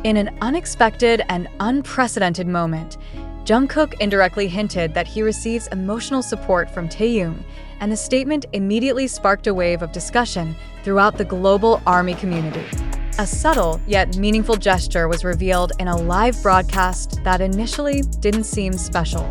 In an unexpected and unprecedented moment, Jungkook indirectly hinted that he receives emotional support from Taehyung, and the statement immediately sparked a wave of discussion throughout the global ARMY community. A subtle yet meaningful gesture was revealed in a live broadcast that initially didn't seem special.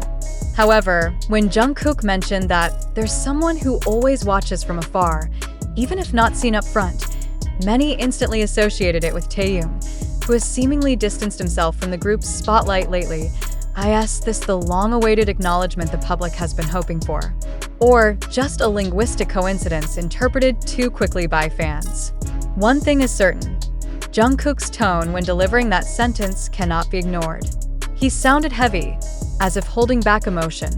However, when Jungkook mentioned that there's someone who always watches from afar, even if not seen up front, many instantly associated it with Taehyung, who has seemingly distanced himself from the group's spotlight lately. Is this the long-awaited acknowledgement the public has been hoping for? Or just a linguistic coincidence interpreted too quickly by fans? One thing is certain: Jungkook's tone when delivering that sentence cannot be ignored. He sounded heavy, as if holding back emotion.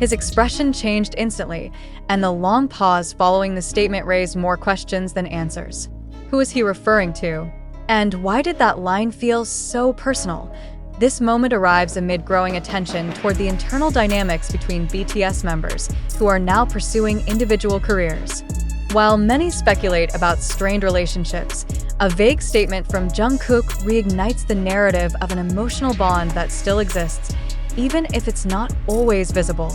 His expression changed instantly, and the long pause following the statement raised more questions than answers. Who is he referring to? And why did that line feel so personal? This moment arrives amid growing attention toward the internal dynamics between BTS members, who are now pursuing individual careers. While many speculate about strained relationships, a vague statement from Jungkook reignites the narrative of an emotional bond that still exists, even if it's not always visible.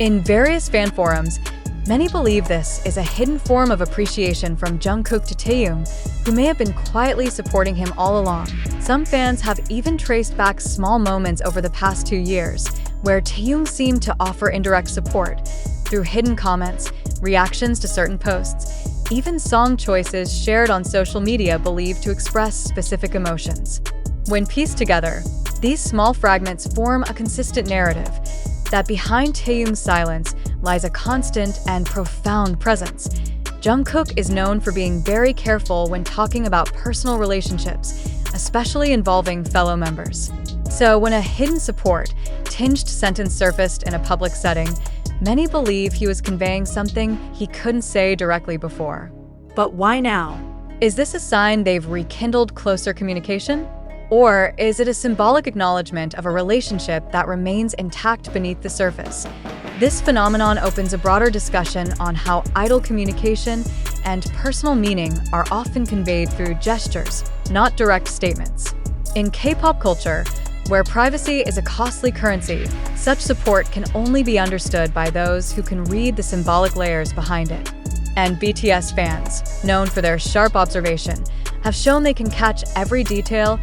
In various fan forums, many believe this is a hidden form of appreciation from Jungkook to Taehyung, who may have been quietly supporting him all along. Some fans have even traced back small moments over the past 2 years, where Taehyung seemed to offer indirect support through hidden comments, reactions to certain posts, even song choices shared on social media believed to express specific emotions. When pieced together, these small fragments form a consistent narrative that behind Taehyung's silence lies a constant and profound presence. Jungkook is known for being very careful when talking about personal relationships, especially involving fellow members. So when a hidden support, tinged sentence surfaced in a public setting, many believe he was conveying something he couldn't say directly before. But why now? Is this a sign they've rekindled closer communication? Or is it a symbolic acknowledgement of a relationship that remains intact beneath the surface? This phenomenon opens a broader discussion on how idol communication and personal meaning are often conveyed through gestures, not direct statements. In K-pop culture, where privacy is a costly currency, such support can only be understood by those who can read the symbolic layers behind it. And BTS fans, known for their sharp observation, have shown they can catch every detail,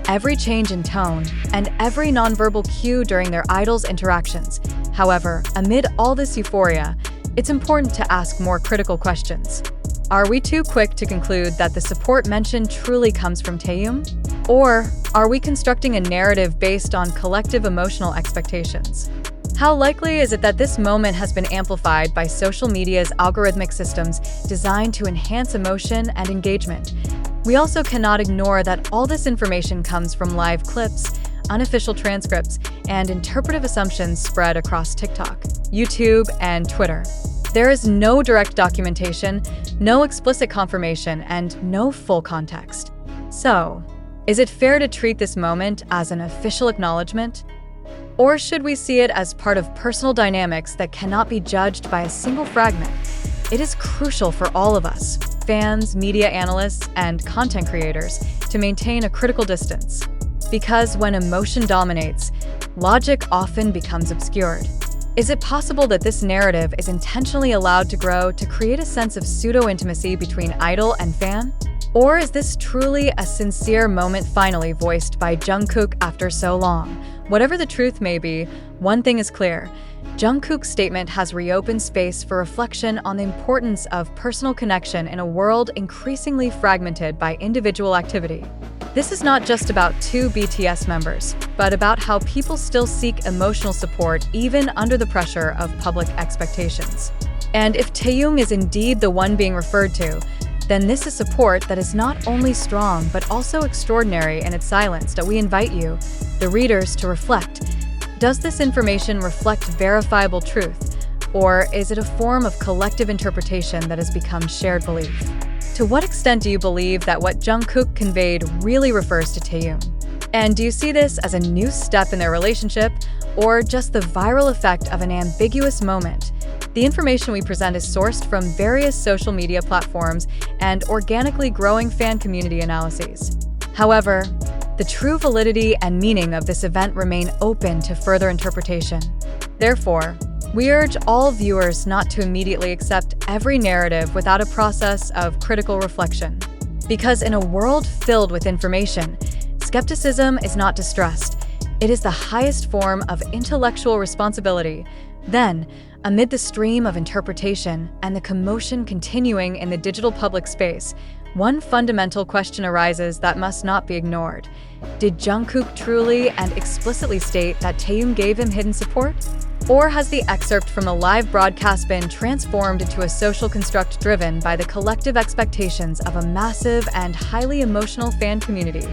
every change in tone, and every nonverbal cue during their idols' interactions. However, amid all this euphoria, it's important to ask more critical questions. Are we too quick to conclude that the support mentioned truly comes from Taehyung? Or are we constructing a narrative based on collective emotional expectations? How likely is it that this moment has been amplified by social media's algorithmic systems designed to enhance emotion and engagement? We also cannot ignore that all this information comes from live clips, unofficial transcripts, and interpretive assumptions spread across TikTok, YouTube, and Twitter. There is no direct documentation, no explicit confirmation, and no full context. So, is it fair to treat this moment as an official acknowledgement? Or should we see it as part of personal dynamics that cannot be judged by a single fragment? It is crucial for all of us, fans, media analysts, and content creators, to maintain a critical distance. Because when emotion dominates, logic often becomes obscured. Is it possible that this narrative is intentionally allowed to grow to create a sense of pseudo-intimacy between idol and fan? Or is this truly a sincere moment finally voiced by Jungkook after so long? Whatever the truth may be, one thing is clear: Jungkook's statement has reopened space for reflection on the importance of personal connection in a world increasingly fragmented by individual activity. This is not just about two BTS members, but about how people still seek emotional support even under the pressure of public expectations. And if Taehyung is indeed the one being referred to, then this is support that is not only strong but also extraordinary in its silence. That we invite you, the readers, to reflect. Does this information reflect verifiable truth, or is it a form of collective interpretation that has become shared belief? To what extent do you believe that what Jungkook conveyed really refers to Taehyung? And do you see this as a new step in their relationship, or just the viral effect of an ambiguous moment? The information we present is sourced from various social media platforms and organically growing fan community analyses. However, the true validity and meaning of this event remain open to further interpretation. Therefore, we urge all viewers not to immediately accept every narrative without a process of critical reflection. Because in a world filled with information, skepticism is not distrust. It is the highest form of intellectual responsibility. Then, amid the stream of interpretation and the commotion continuing in the digital public space, one fundamental question arises that must not be ignored. Did Jungkook truly and explicitly state that Taehyung gave him hidden support? Or has the excerpt from a live broadcast been transformed into a social construct driven by the collective expectations of a massive and highly emotional fan community?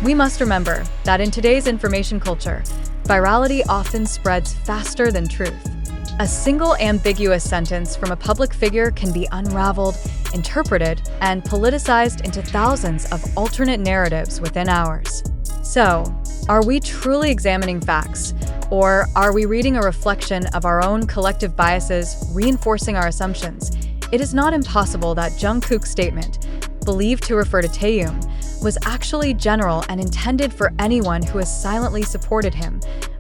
We must remember that in today's information culture, virality often spreads faster than truth. A single ambiguous sentence from a public figure can be unraveled, interpreted, and politicized into thousands of alternate narratives within hours. So, are we truly examining facts? Or are we reading a reflection of our own collective biases, reinforcing our assumptions? It is not impossible that Jungkook's statement, believed to refer to Taehyung, was actually general and intended for anyone who has silently supported him,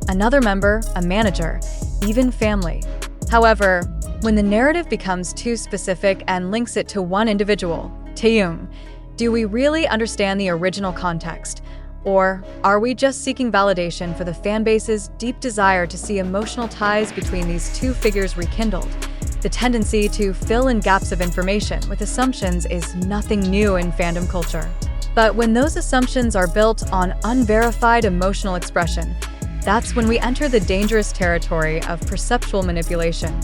another member, a manager, even family. However, when the narrative becomes too specific and links it to one individual, Taehyung, do we really understand the original context? Or are we just seeking validation for the fanbase's deep desire to see emotional ties between these two figures rekindled? The tendency to fill in gaps of information with assumptions is nothing new in fandom culture. But when those assumptions are built on unverified emotional expression, that's when we enter the dangerous territory of perceptual manipulation.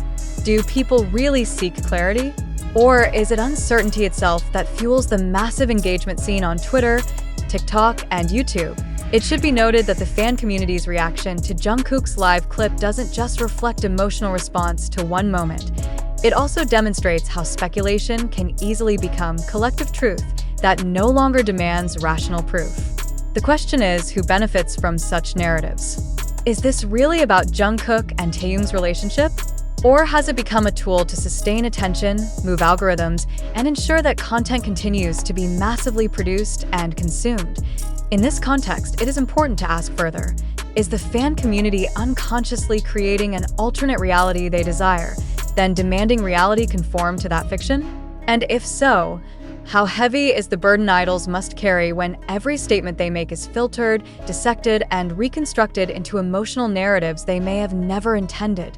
Do people really seek clarity? Or is it uncertainty itself that fuels the massive engagement seen on Twitter, TikTok, and YouTube? It should be noted that the fan community's reaction to Jungkook's live clip doesn't just reflect emotional response to one moment. It also demonstrates how speculation can easily become collective truth that no longer demands rational proof. The question is, who benefits from such narratives? Is this really about Jungkook and Taehyung's relationship? Or has it become a tool to sustain attention, move algorithms, and ensure that content continues to be massively produced and consumed? In this context, it is important to ask further, is the fan community unconsciously creating an alternate reality they desire, then demanding reality conform to that fiction? And if so, how heavy is the burden idols must carry when every statement they make is filtered, dissected, and reconstructed into emotional narratives they may have never intended?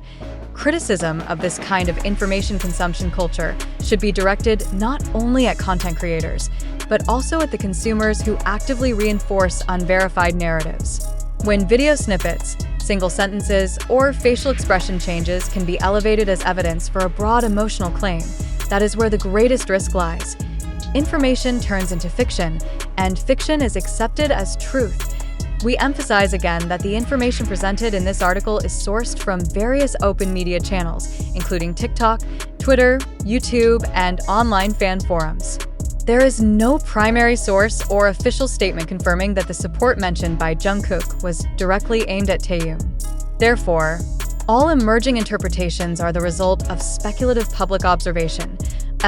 Criticism of this kind of information consumption culture should be directed not only at content creators, but also at the consumers who actively reinforce unverified narratives. When video snippets, single sentences, or facial expression changes can be elevated as evidence for a broad emotional claim, that is where the greatest risk lies. Information turns into fiction, and fiction is accepted as truth. We emphasize again that the information presented in this article is sourced from various open media channels, including TikTok, Twitter, YouTube, and online fan forums. There is no primary source or official statement confirming that the support mentioned by Jungkook was directly aimed at Taehyung. Therefore, all emerging interpretations are the result of speculative public observation.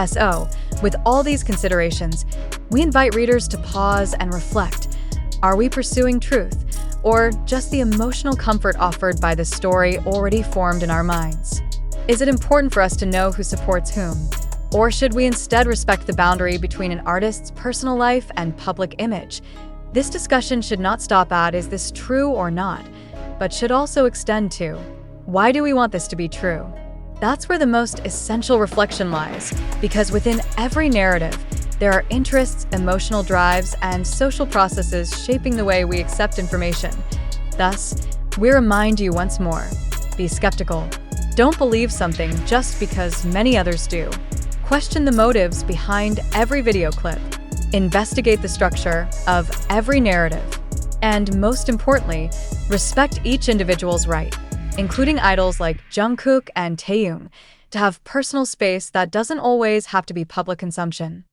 So, with all these considerations, we invite readers to pause and reflect. Are we pursuing truth, or just the emotional comfort offered by the story already formed in our minds? Is it important for us to know who supports whom? Or should we instead respect the boundary between an artist's personal life and public image? This discussion should not stop at, is this true or not, but should also extend to, why do we want this to be true? That's where the most essential reflection lies, because within every narrative, there are interests, emotional drives, and social processes shaping the way we accept information. Thus, we remind you once more, be skeptical. Don't believe something just because many others do. Question the motives behind every video clip. Investigate the structure of every narrative. And most importantly, respect each individual's right, including idols like Jungkook and Taehyung, to have personal space that doesn't always have to be public consumption.